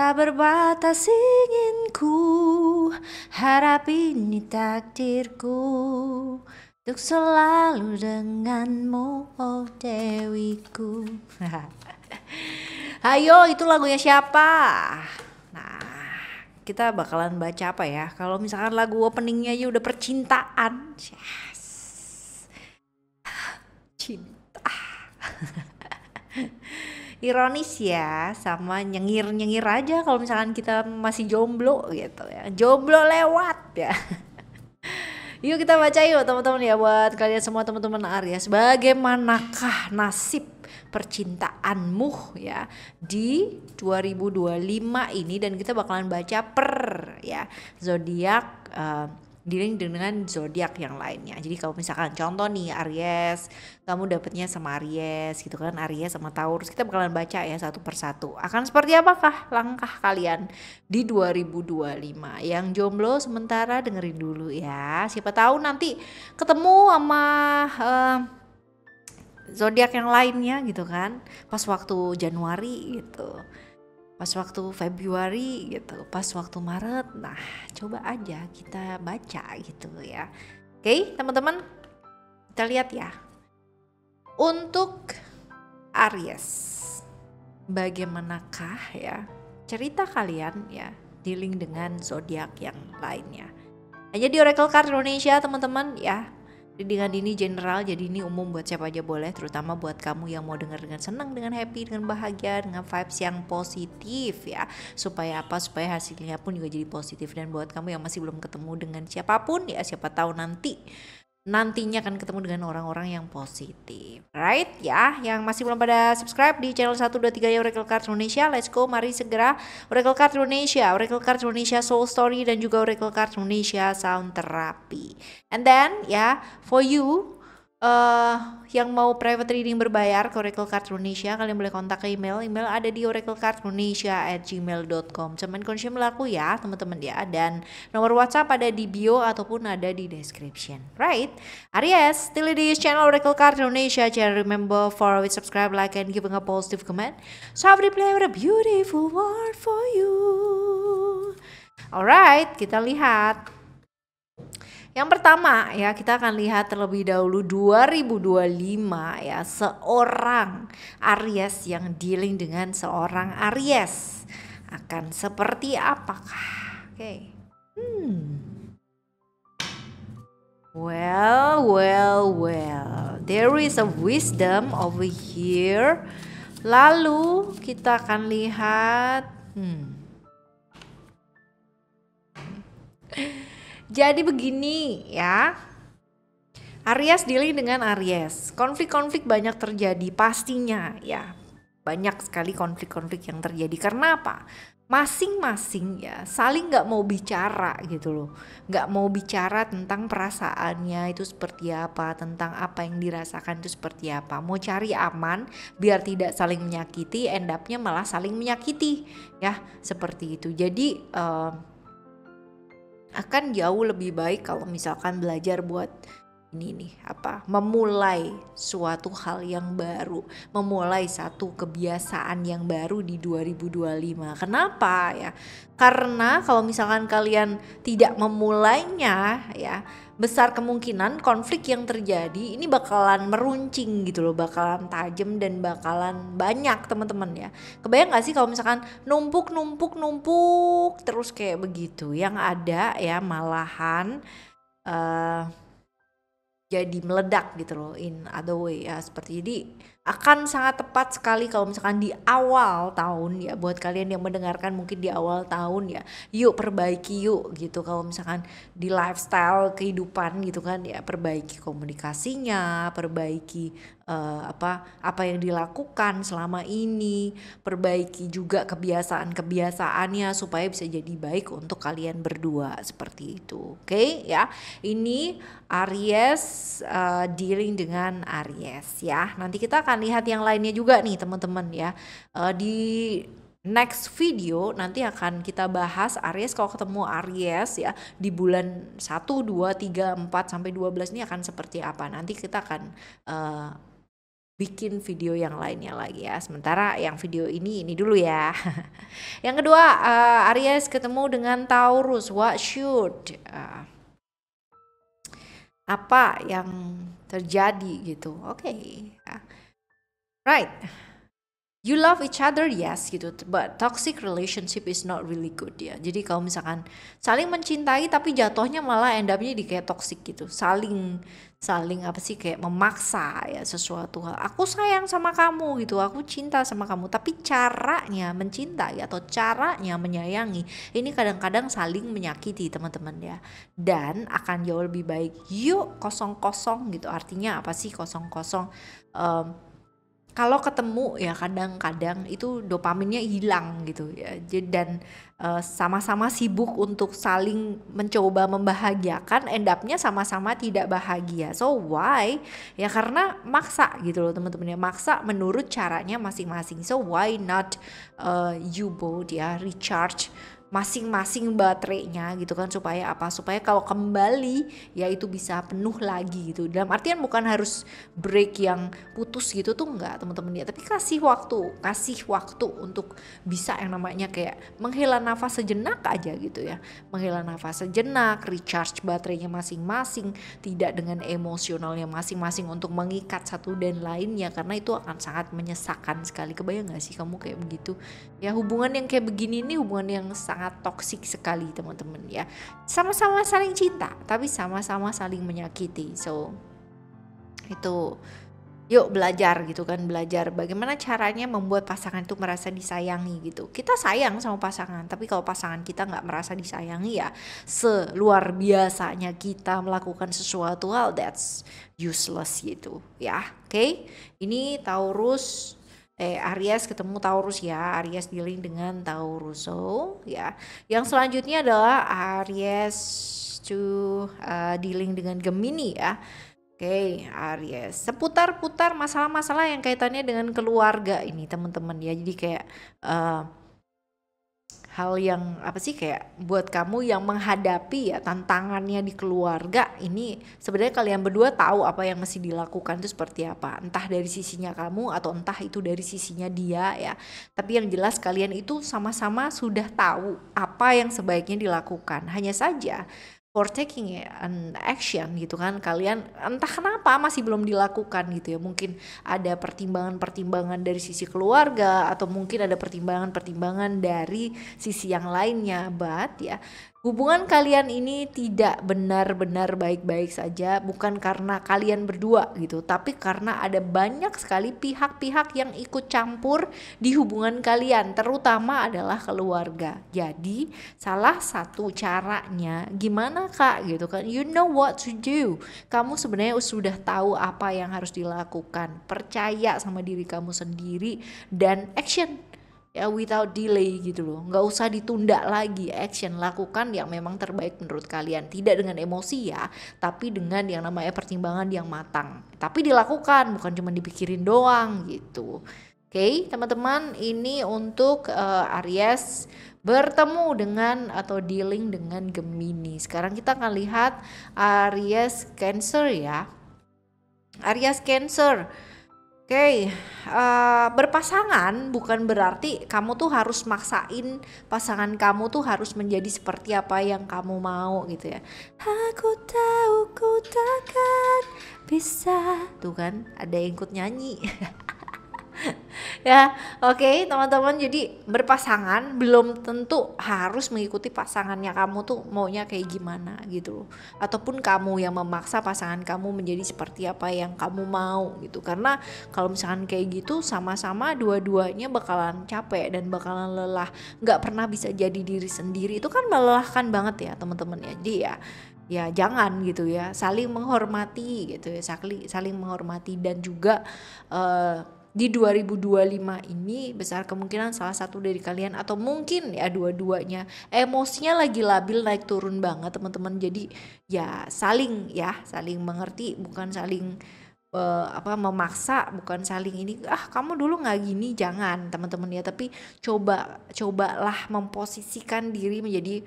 Tak berbatas inginku, harap ini takdirku untuk selalu denganmu, oh Dewiku. Ayo, itu lagunya siapa? Nah, kita bakalan baca apa ya? Kalau misalkan lagu openingnya aja udah percintaan, yes. Cinta. Ironis ya, sama nyengir-nyengir aja kalau misalkan kita masih jomblo gitu ya. Jomblo lewat ya. Yuk kita baca yuk teman-teman ya, buat kalian semua teman-teman Aries. Bagaimanakah nasib percintaanmu ya di 2025 ini, dan kita bakalan baca per ya zodiak, dealing dengan zodiak yang lainnya. Jadi kalau misalkan contoh nih Aries, kamu dapetnya sama Aries gitu kan, Aries sama Taurus, kita bakalan baca ya satu persatu. Akan seperti apakah langkah kalian di 2025? Yang jomblo sementara dengerin dulu ya. Siapa tahu nanti ketemu sama zodiak yang lainnya gitu kan. Pas waktu Januari gitu, pas waktu Februari gitu, pas waktu Maret. Nah, coba aja kita baca gitu ya. Oke, teman-teman, kita lihat ya. Untuk Aries, bagaimanakah ya cerita kalian ya dealing dengan zodiak yang lainnya? Hanya di Oracle Card Indonesia, teman-teman ya. Dengan ini general, jadi ini umum buat siapa aja boleh, terutama buat kamu yang mau dengar dengan senang, dengan happy, dengan bahagia, dengan vibes yang positif ya. Supaya apa? Supaya hasilnya pun juga jadi positif. Dan buat kamu yang masih belum ketemu dengan siapapun ya, siapa tahu nantinya akan ketemu dengan orang-orang yang positif, right ya. Yang masih belum pada subscribe di channel 1, 2, 3 ya Oracle Card Indonesia, let's go, mari segera. Oracle Card Indonesia, Oracle Card Indonesia Soul Story, dan juga Oracle Card Indonesia Sound Therapy. And then ya, for you yang mau private reading berbayar ke Oracle Card Indonesia, kalian boleh kontak ke email ada di oraclecardindonesia@gmail.com. Cuman konsumsi melaku ya teman-teman ya, dan nomor WhatsApp ada di bio ataupun ada di description, right? Aries, still di channel Oracle Card Indonesia. Jangan remember follow, subscribe, like, and giving a positive comment. So I will play with a beautiful word for you. Alright, kita lihat. Yang pertama ya, kita akan lihat terlebih dahulu 2025 ya, seorang Aries yang dealing dengan seorang Aries akan seperti apakah? Oke. Well, there is a wisdom over here. Lalu kita akan lihat jadi begini ya, Aries dealing dengan Aries, konflik-konflik banyak terjadi pastinya ya, banyak sekali konflik-konflik yang terjadi. Karena apa? Masing-masing ya saling gak mau bicara gitu loh, gak mau bicara tentang perasaannya itu seperti apa, tentang apa yang dirasakan itu seperti apa, mau cari aman biar tidak saling menyakiti, end up-nya malah saling menyakiti ya, seperti itu. Jadi akan jauh lebih baik kalau misalkan belajar buat ini nih memulai suatu hal yang baru, memulai satu kebiasaan yang baru di 2025. Kenapa ya? Karena kalau misalkan kalian tidak memulainya ya, besar kemungkinan konflik yang terjadi ini bakalan meruncing gitu loh, bakalan tajam dan bakalan banyak teman-teman ya. Kebayang gak sih kalau misalkan numpuk terus kayak begitu, yang ada ya malahan jadi meledak gitu loh, in other way ya, seperti. Jadi akan sangat tepat sekali kalau misalkan di awal tahun ya, buat kalian yang mendengarkan mungkin di awal tahun ya, yuk perbaiki yuk gitu. Kalau misalkan di lifestyle kehidupan gitu kan ya, perbaiki komunikasinya, perbaiki apa yang dilakukan selama ini, perbaiki juga kebiasaan-kebiasaannya supaya bisa jadi baik untuk kalian berdua, seperti itu. Oke ya, ini Aries dealing dengan Aries ya. Nanti kita akan lihat yang lainnya juga nih teman-teman ya. Di next video nanti akan kita bahas Aries kalau ketemu Aries ya di bulan 1, 2, 3, 4 sampai 12 ini akan seperti apa. Nanti kita akan bikin video yang lainnya lagi ya. Sementara yang video ini dulu ya. Yang kedua, Aries ketemu dengan Taurus. What should apa yang terjadi gitu. Oke. Right. You love each other, yes gitu, but toxic relationship is not really good ya. Jadi kalau misalkan saling mencintai tapi jatuhnya malah end up-nya di kayak toxic gitu. Saling apa sih, kayak memaksa ya sesuatu hal. Aku sayang sama kamu gitu, aku cinta sama kamu, tapi caranya mencintai atau caranya menyayangi ini kadang-kadang saling menyakiti teman-teman ya. Dan akan jauh lebih baik yuk kosong-kosong gitu. Artinya apa sih kosong-kosong? Kalau ketemu ya kadang-kadang itu dopaminnya hilang gitu ya. Dan sama-sama sibuk untuk saling mencoba membahagiakan, end up-nya sama-sama tidak bahagia. So why? Ya karena maksa gitu loh teman-teman ya, maksa menurut caranya masing-masing. So why not you both ya recharge masing-masing baterainya gitu kan, supaya apa, supaya kalau kembali ya itu bisa penuh lagi gitu. Dalam artian bukan harus break yang putus gitu tuh enggak teman-teman ya, tapi kasih waktu untuk bisa yang namanya kayak menghela nafas sejenak aja gitu ya, menghela nafas sejenak, recharge baterainya masing-masing, tidak dengan emosionalnya masing-masing untuk mengikat satu dan lainnya, karena itu akan sangat menyesakan sekali. Kebayang gak sih kamu kayak begitu ya, hubungan yang kayak begini nih hubungan yang sangat toksik sekali teman-teman ya. Sama-sama saling cinta tapi sama-sama saling menyakiti. So itu yuk belajar gitu kan, belajar bagaimana caranya membuat pasangan itu merasa disayangi gitu. Kita sayang sama pasangan, tapi kalau pasangan kita nggak merasa disayangi ya seluar biasanya kita melakukan sesuatu hal that's useless gitu ya. Oke? Ini Taurus Aries ketemu Taurus ya, Aries dealing dengan Taurus. So ya, yang selanjutnya adalah Aries to dealing dengan Gemini ya. Oke, Aries seputar-putar masalah-masalah yang kaitannya dengan keluarga ini teman-teman ya. Jadi kayak hal yang apa sih, kayak buat kamu yang menghadapi ya tantangannya di keluarga ini, sebenarnya kalian berdua tahu apa yang mesti dilakukan itu seperti apa, entah dari sisinya kamu atau entah itu dari sisinya dia ya. Tapi yang jelas kalian itu sama-sama sudah tahu apa yang sebaiknya dilakukan. Hanya saja for taking an action gitu kan, kalian entah kenapa masih belum dilakukan gitu ya. Mungkin ada pertimbangan-pertimbangan dari sisi keluarga, atau mungkin ada pertimbangan-pertimbangan dari sisi yang lainnya. But ya, hubungan kalian ini tidak benar-benar baik-baik saja, bukan karena kalian berdua gitu, tapi karena ada banyak sekali pihak-pihak yang ikut campur di hubungan kalian, terutama adalah keluarga. Jadi salah satu caranya gimana kak gitu kan, you know what to do, kamu sebenarnya sudah tahu apa yang harus dilakukan, percaya sama diri kamu sendiri dan action ya, without delay gitu loh, nggak usah ditunda lagi, action, lakukan yang memang terbaik menurut kalian, tidak dengan emosi ya, tapi dengan yang namanya pertimbangan yang matang, tapi dilakukan, bukan cuma dipikirin doang gitu. Oke, teman-teman, ini untuk Aries bertemu dengan atau dealing dengan Gemini. Sekarang kita akan lihat Aries Cancer ya. Aries Cancer. Oke, berpasangan bukan berarti kamu tuh harus maksain pasangan kamu tuh harus menjadi seperti apa yang kamu mau gitu ya. Aku tahu ku takkan bisa, tuh kan ada yang ikut nyanyi. Ya, oke, teman-teman, jadi berpasangan belum tentu harus mengikuti pasangannya kamu tuh maunya kayak gimana gitu loh, ataupun kamu yang memaksa pasangan kamu menjadi seperti apa yang kamu mau gitu. Karena kalau misalkan kayak gitu sama-sama dua-duanya bakalan capek dan bakalan lelah, nggak pernah bisa jadi diri sendiri, itu kan melelahkan banget ya teman-teman ya. Jadi ya jangan gitu ya, saling menghormati gitu ya, saling menghormati. Dan juga di 2025 ini besar kemungkinan salah satu dari kalian atau mungkin ya dua-duanya emosinya lagi labil, naik turun banget teman-teman. Jadi ya saling mengerti, bukan saling memaksa, bukan saling ini, kamu dulu nggak gini, jangan teman-teman ya, tapi cobalah memposisikan diri menjadi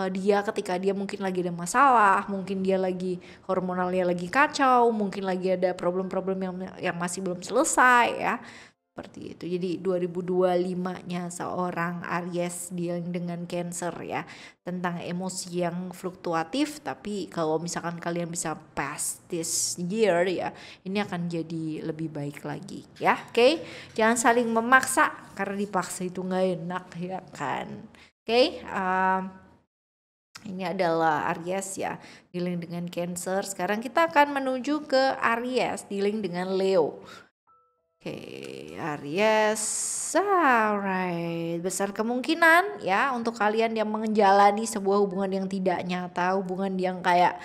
dia ketika dia mungkin lagi ada masalah, mungkin dia lagi hormonalnya lagi kacau, mungkin lagi ada problem-problem yang masih belum selesai ya. Seperti itu. Jadi 2025-nya seorang Aries dealing dengan Cancer ya, tentang emosi yang fluktuatif, tapi kalau misalkan kalian bisa pass this year ya, ini akan jadi lebih baik lagi ya. Oke? Jangan saling memaksa, karena dipaksa itu nggak enak ya kan. Oke? Ini adalah Aries ya, dealing dengan Cancer. Sekarang kita akan menuju ke Aries dealing dengan Leo. Oke, Aries, alright. Besar kemungkinan ya untuk kalian yang menjalani sebuah hubungan yang tidak nyata, hubungan yang kayak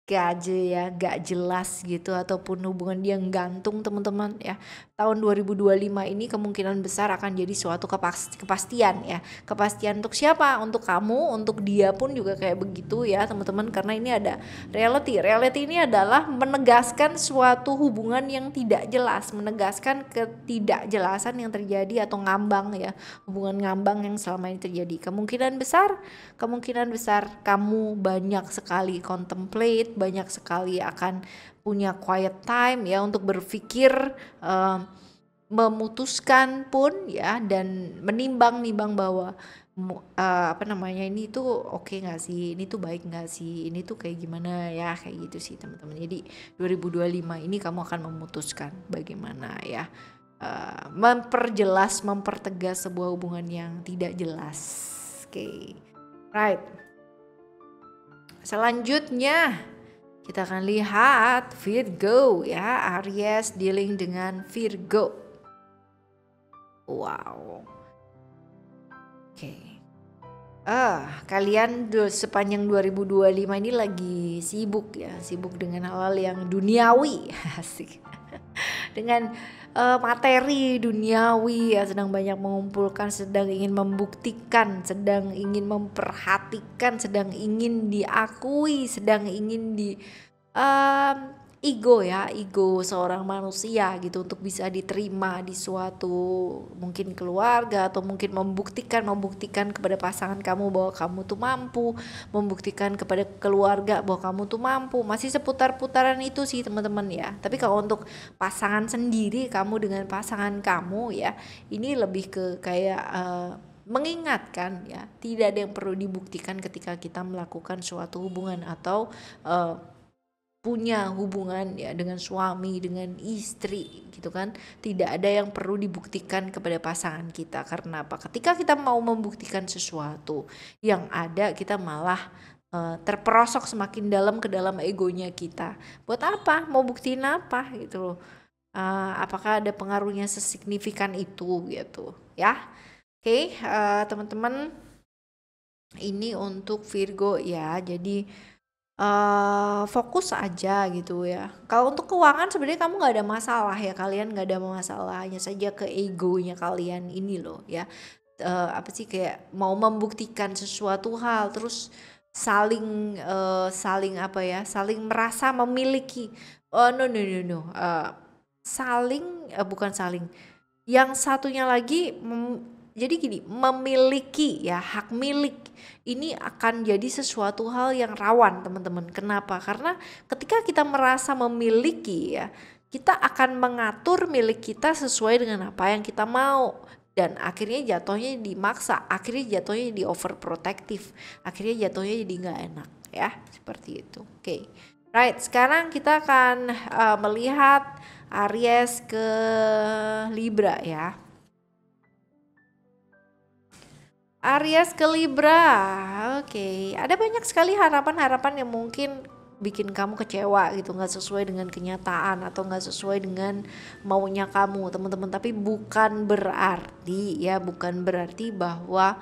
gak jelas gitu, ataupun hubungan yang gantung teman-teman ya. Tahun 2025 ini kemungkinan besar akan jadi suatu kepastian ya. Kepastian untuk siapa? Untuk kamu, untuk dia pun juga kayak begitu ya teman-teman, karena ini ada reality. Reality ini adalah menegaskan suatu hubungan yang tidak jelas, menegaskan ketidakjelasan yang terjadi atau ngambang ya. Hubungan ngambang yang selama ini terjadi. Kemungkinan besar kamu banyak sekali contemplate, banyak sekali akan punya quiet time ya untuk berpikir, memutuskan pun ya, dan menimbang-nimbang bahwa ini tuh oke nggak sih, ini tuh baik nggak sih, ini tuh kayak gimana ya, kayak gitu sih teman-teman. Jadi 2025 ini kamu akan memutuskan bagaimana ya, mempertegas sebuah hubungan yang tidak jelas. Oke. Right. Selanjutnya kita akan lihat Virgo ya, Aries dealing dengan Virgo. Wow. Oke. Kalian sepanjang 2025 ini lagi sibuk ya, sibuk dengan hal-hal yang duniawi. Asik. Dengan materi duniawi ya, sedang banyak mengumpulkan, sedang ingin membuktikan, sedang ingin memperhatikan, sedang ingin diakui, sedang ingin ego seorang manusia gitu, untuk bisa diterima di suatu mungkin keluarga, atau mungkin membuktikan kepada pasangan kamu bahwa kamu tuh mampu, membuktikan kepada keluarga bahwa kamu tuh mampu. Masih seputar-putaran itu sih teman-teman ya. Tapi kalau untuk pasangan sendiri, kamu dengan pasangan kamu ya, ini lebih ke kayak mengingatkan ya, tidak ada yang perlu dibuktikan ketika kita melakukan suatu hubungan atau punya hubungan ya dengan suami, dengan istri gitu kan. Tidak ada yang perlu dibuktikan kepada pasangan kita. Karena apa? Ketika kita mau membuktikan sesuatu yang ada, kita malah terperosok semakin dalam ke dalam egonya kita. Buat apa? Mau buktiin apa gitu loh. Apakah ada pengaruhnya sesignifikan itu gitu ya. Oke, teman-teman, ini untuk Virgo ya. Jadi fokus aja gitu ya. Kalau untuk keuangan sebenarnya kamu nggak ada masalah ya, kalian nggak ada masalah, hanya saja ke egonya kalian ini loh ya. Kayak mau membuktikan sesuatu hal, terus saling merasa memiliki. No. Bukan saling. Yang satunya lagi jadi gini, memiliki ya, hak milik ini akan jadi sesuatu hal yang rawan teman-teman. Kenapa? Karena ketika kita merasa memiliki ya, kita akan mengatur milik kita sesuai dengan apa yang kita mau, dan akhirnya jatuhnya dimaksa, akhirnya jatuhnya di overprotective, akhirnya jatuhnya jadi nggak enak ya, seperti itu. Oke. Right, sekarang kita akan melihat Aries ke Libra ya. Aries ke Libra. Oke. Ada banyak sekali harapan-harapan yang mungkin bikin kamu kecewa gitu, nggak sesuai dengan kenyataan atau nggak sesuai dengan maunya kamu teman-teman. Tapi bukan berarti bahwa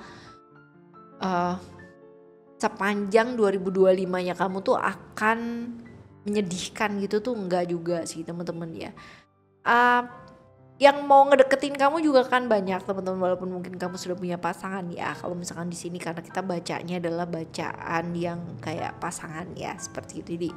sepanjang 2025-nya kamu tuh akan menyedihkan gitu tuh, enggak juga sih teman-teman ya. Yang mau ngedeketin kamu juga kan banyak teman-teman, walaupun mungkin kamu sudah punya pasangan ya. Kalau misalkan di sini karena kita bacanya adalah bacaan yang kayak pasangan ya, seperti itu. Jadi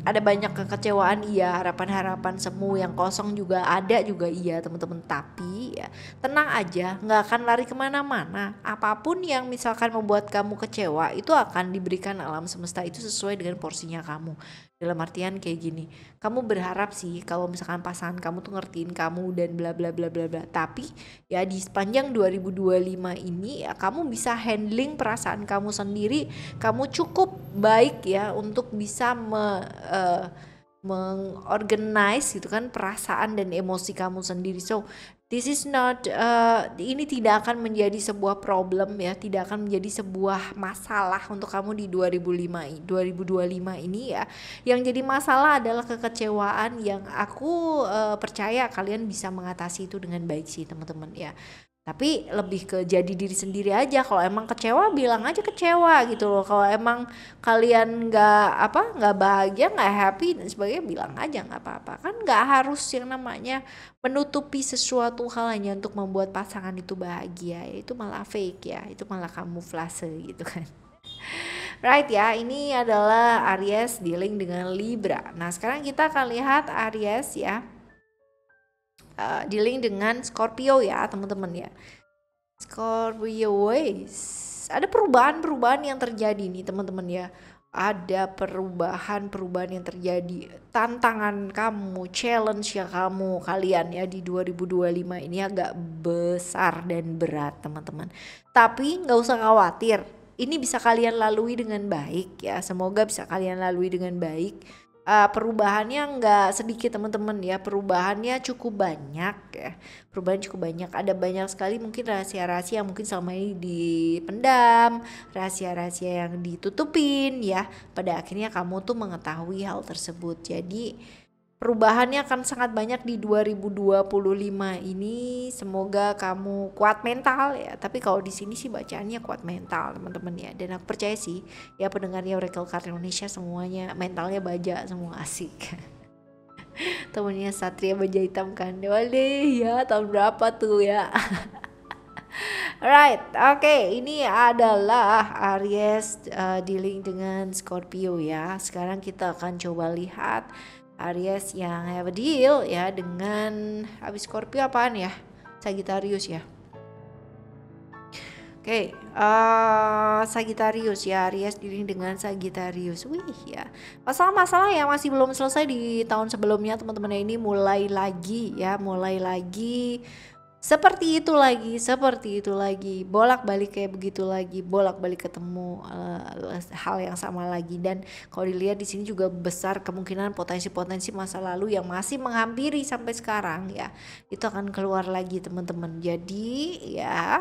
Ada banyak kekecewaan, iya, harapan-harapan semu yang kosong juga ada juga, iya teman-teman. Tapi ya tenang aja, nggak akan lari kemana-mana. Apapun yang misalkan membuat kamu kecewa itu akan diberikan alam semesta itu sesuai dengan porsinya kamu. Dalam artian kayak gini, kamu berharap sih kalau misalkan pasangan kamu tuh ngertiin kamu dan bla bla bla bla bla. Tapi ya di sepanjang 2025 ini ya kamu bisa handling perasaan kamu sendiri, kamu cukup baik ya untuk bisa mengorganize gitu kan perasaan dan emosi kamu sendiri. So this is not ini tidak akan menjadi sebuah problem ya, tidak akan menjadi sebuah masalah untuk kamu di 2025 ini ya. Yang jadi masalah adalah kekecewaan yang aku percaya kalian bisa mengatasi itu dengan baik sih teman-teman ya. Tapi lebih ke jadi diri sendiri aja. Kalau emang kecewa bilang aja kecewa gitu loh. Kalau emang kalian nggak bahagia, nggak happy dan sebagainya, bilang aja nggak apa-apa. Kan nggak harus yang namanya menutupi sesuatu hal hanya untuk membuat pasangan itu bahagia. Itu malah fake ya, itu malah kamuflase gitu kan. Right ya, ini adalah Aries dealing dengan Libra. Nah sekarang kita akan lihat Aries ya dealing dengan Scorpio ya teman-teman ya. Scorpio ways. Ada perubahan-perubahan yang terjadi nih teman-teman ya. Ada perubahan-perubahan yang terjadi. Tantangan kamu, challenge ya kalian ya di 2025 ini agak besar dan berat teman-teman. Tapi nggak usah khawatir. Ini bisa kalian lalui dengan baik ya. Semoga bisa kalian lalui dengan baik. Perubahannya nggak sedikit teman-teman ya, perubahannya cukup banyak ya, perubahan cukup banyak. Ada banyak sekali mungkin rahasia-rahasia yang mungkin selama ini dipendam, rahasia-rahasia yang ditutupin ya, pada akhirnya kamu tuh mengetahui hal tersebut. Jadi perubahannya akan sangat banyak di 2025 ini. Semoga kamu kuat mental ya. Tapi kalau di sini sih bacaannya kuat mental teman-teman ya. Dan aku percaya sih ya pendengarnya Oracle Card Indonesia semuanya mentalnya baja semua, asik. Temennya Satria Baja Hitam kan. Waduh ya, tahun berapa tuh ya. Right, oke, ini adalah Aries dealing dengan Scorpio ya. Sekarang kita akan coba lihat Aries yang have a deal ya dengan habis Scorpio apaan ya? Sagittarius ya. Oke, Sagittarius ya, Aries dealing dengan Sagittarius. Wih ya, masalah-masalah yang masih belum selesai di tahun sebelumnya teman-teman ini mulai lagi ya, mulai lagi. Seperti itu lagi, bolak-balik kayak begitu lagi, bolak-balik ketemu hal yang sama lagi. Dan kalau dilihat di sini juga besar kemungkinan potensi-potensi masa lalu yang masih menghampiri sampai sekarang ya, itu akan keluar lagi teman-teman. Jadi ya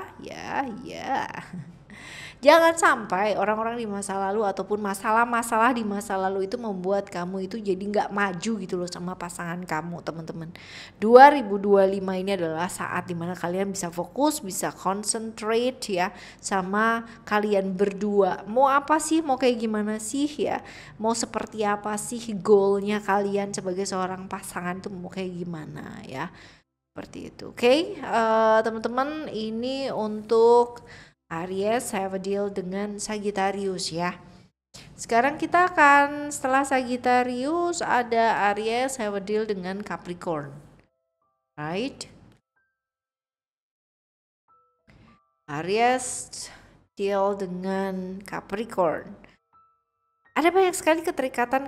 jangan sampai orang-orang di masa lalu ataupun masalah-masalah di masa lalu itu membuat kamu itu jadi nggak maju gitu loh sama pasangan kamu teman-teman. 2025 ini adalah saat dimana kalian bisa fokus, bisa concentrate ya sama kalian berdua. Mau apa sih, mau kayak gimana sih ya, mau seperti apa sih goalnya kalian sebagai seorang pasangan tuh mau kayak gimana ya, seperti itu. Oke, teman-teman, ini untuk Aries have a deal dengan Sagittarius ya. Sekarang kita akan setelah Sagittarius ada Aries have a deal dengan Capricorn. Right? Aries deal dengan Capricorn. Ada banyak sekali keterikatan,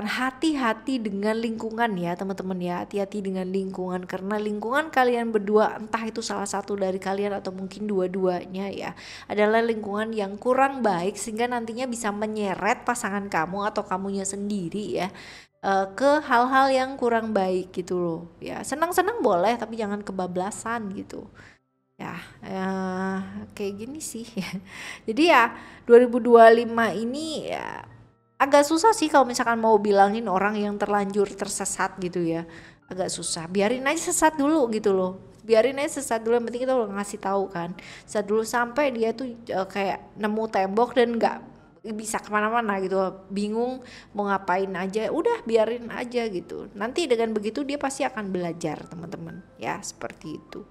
hati-hati dengan lingkungan ya teman-teman ya, hati-hati dengan lingkungan, karena lingkungan kalian berdua, entah itu salah satu dari kalian atau mungkin dua-duanya ya, adalah lingkungan yang kurang baik sehingga nantinya bisa menyeret pasangan kamu atau kamunya sendiri ya ke hal-hal yang kurang baik gitu loh ya. Senang-senang boleh tapi jangan kebablasan gitu ya, kayak gini sih ya. Jadi ya 2025 ini ya agak susah sih kalau misalkan mau bilangin orang yang terlanjur tersesat gitu ya, agak susah. Biarin aja sesat dulu gitu loh, biarin aja sesat dulu, yang penting kita udah ngasih tahu kan, sesat dulu sampai dia tuh kayak nemu tembok dan nggak bisa kemana-mana gitu, bingung mau ngapain aja, udah biarin aja gitu. Nanti dengan begitu dia pasti akan belajar teman-teman ya, seperti itu.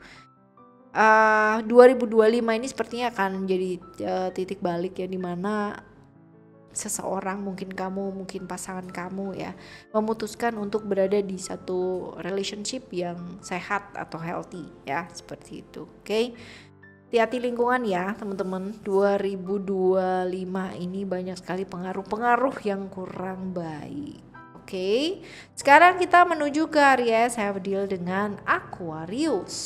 2025 ini sepertinya akan menjadi titik balik ya, dimana seseorang, mungkin kamu, mungkin pasangan kamu ya, memutuskan untuk berada di satu relationship yang sehat atau healthy ya, seperti itu. Oke. Hati-hati lingkungan ya teman-teman. 2025 ini banyak sekali pengaruh-pengaruh yang kurang baik. Oke. Sekarang kita menuju ke Aries, have a deal dengan Aquarius.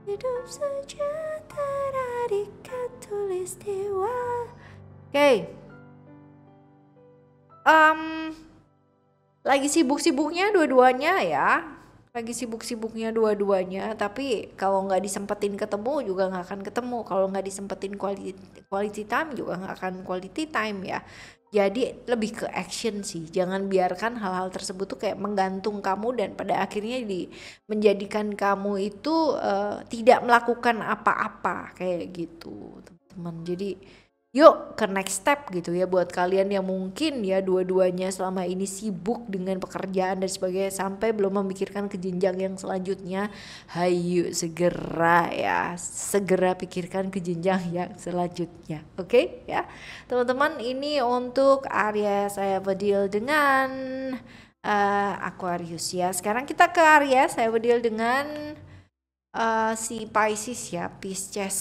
Hidup sejahtera di katulistiwa. Oke. Lagi sibuk-sibuknya dua-duanya ya. Lagi sibuk-sibuknya dua-duanya. Tapi kalau nggak disempetin ketemu juga nggak akan ketemu. Kalau nggak disempetin quality time juga nggak akan quality time ya. Jadi lebih ke action sih. Jangan biarkan hal-hal tersebut tuh kayak menggantung kamu dan pada akhirnya menjadikan kamu itu tidak melakukan apa-apa kayak gitu, teman-teman. Jadi yuk ke next step gitu ya, buat kalian yang mungkin ya dua-duanya selama ini sibuk dengan pekerjaan dan sebagainya sampai belum memikirkan ke jenjang yang selanjutnya. Hayu segera ya, segera pikirkan ke jenjang yang selanjutnya. Oke ya teman-teman, ini untuk Aries saya deal dengan Aquarius ya. Sekarang kita ke Aries, saya deal dengan si Pisces ya, Pisces.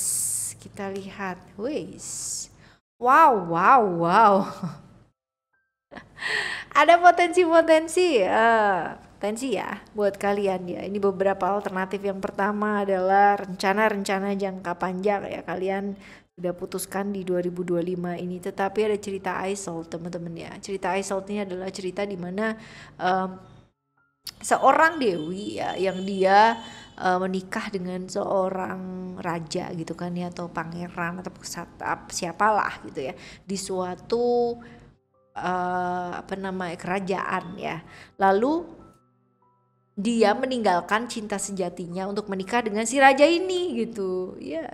Kita lihat, wis. Wow. Ada potensi ya buat kalian ya. Ini beberapa alternatif. Yang pertama adalah rencana jangka panjang ya. Kalian sudah putuskan di 2025 ini, tetapi ada cerita Aisyah teman-teman ya. Cerita Aisyah ini adalah cerita di mana seorang dewi ya, yang dia menikah dengan seorang raja gitu kan ya, atau pangeran atau siapalah gitu ya, di suatu kerajaan ya. Lalu dia meninggalkan cinta sejatinya untuk menikah dengan si raja ini gitu ya.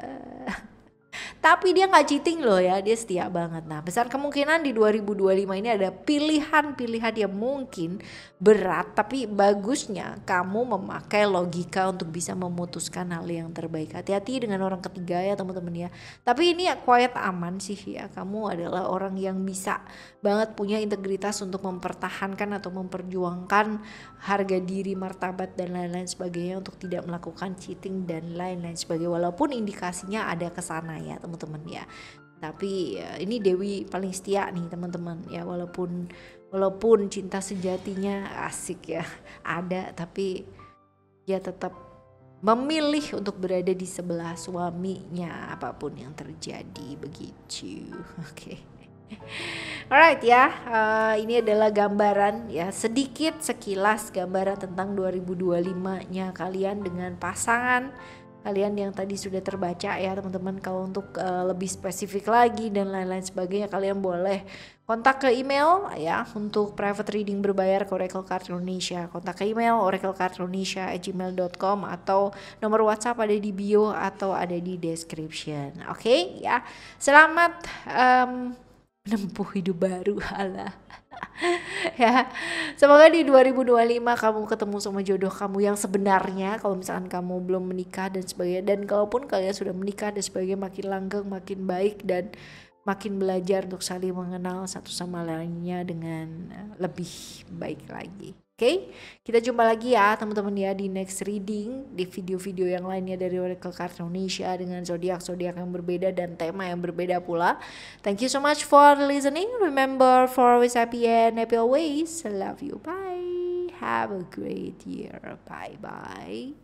Tapi dia nggak cheating loh ya, dia setia banget. Nah besar kemungkinan di 2025 ini ada pilihan-pilihan yang mungkin berat, tapi bagusnya kamu memakai logika untuk bisa memutuskan hal yang terbaik. Hati-hati dengan orang ketiga ya teman-teman ya. Tapi ini ya quiet aman sih ya, kamu adalah orang yang bisa banget punya integritas untuk mempertahankan atau memperjuangkan harga diri, martabat dan lain-lain sebagainya, untuk tidak melakukan cheating dan lain-lain sebagainya, walaupun indikasinya ada kesana ya teman-teman ya. Tapi ya, ini Dewi paling setia nih teman-teman ya, walaupun cinta sejatinya asik ya ada, tapi dia tetap memilih untuk berada di sebelah suaminya apapun yang terjadi begitu. Oke. Alright ya, ini adalah gambaran ya, sedikit sekilas gambaran tentang 2025-nya kalian dengan pasangan kalian yang tadi sudah terbaca ya teman-teman. Kalau untuk lebih spesifik lagi dan lain-lain sebagainya, kalian boleh kontak ke email ya untuk private reading berbayar ke Oracle Card Indonesia. Kontak ke email oraclecardindonesia@gmail.com atau nomor WhatsApp ada di bio atau ada di description. Oke ya, selamat menempuh hidup baru ala. Ya, semoga di 2025 kamu ketemu sama jodoh kamu yang sebenarnya. Kalau misalkan kamu belum menikah dan sebagainya, dan kalaupun kalian sudah menikah dan sebagainya, makin langgeng, makin baik, dan makin belajar untuk saling mengenal satu sama lainnya dengan lebih baik lagi. Oke, kita jumpa lagi ya teman-teman ya di next reading, di video-video yang lainnya dari Oracle Card Indonesia dengan zodiak-zodiak yang berbeda dan tema yang berbeda pula. Thank you so much for listening. Remember, for always happy and happy always. I love you. Bye. Have a great year. Bye-bye.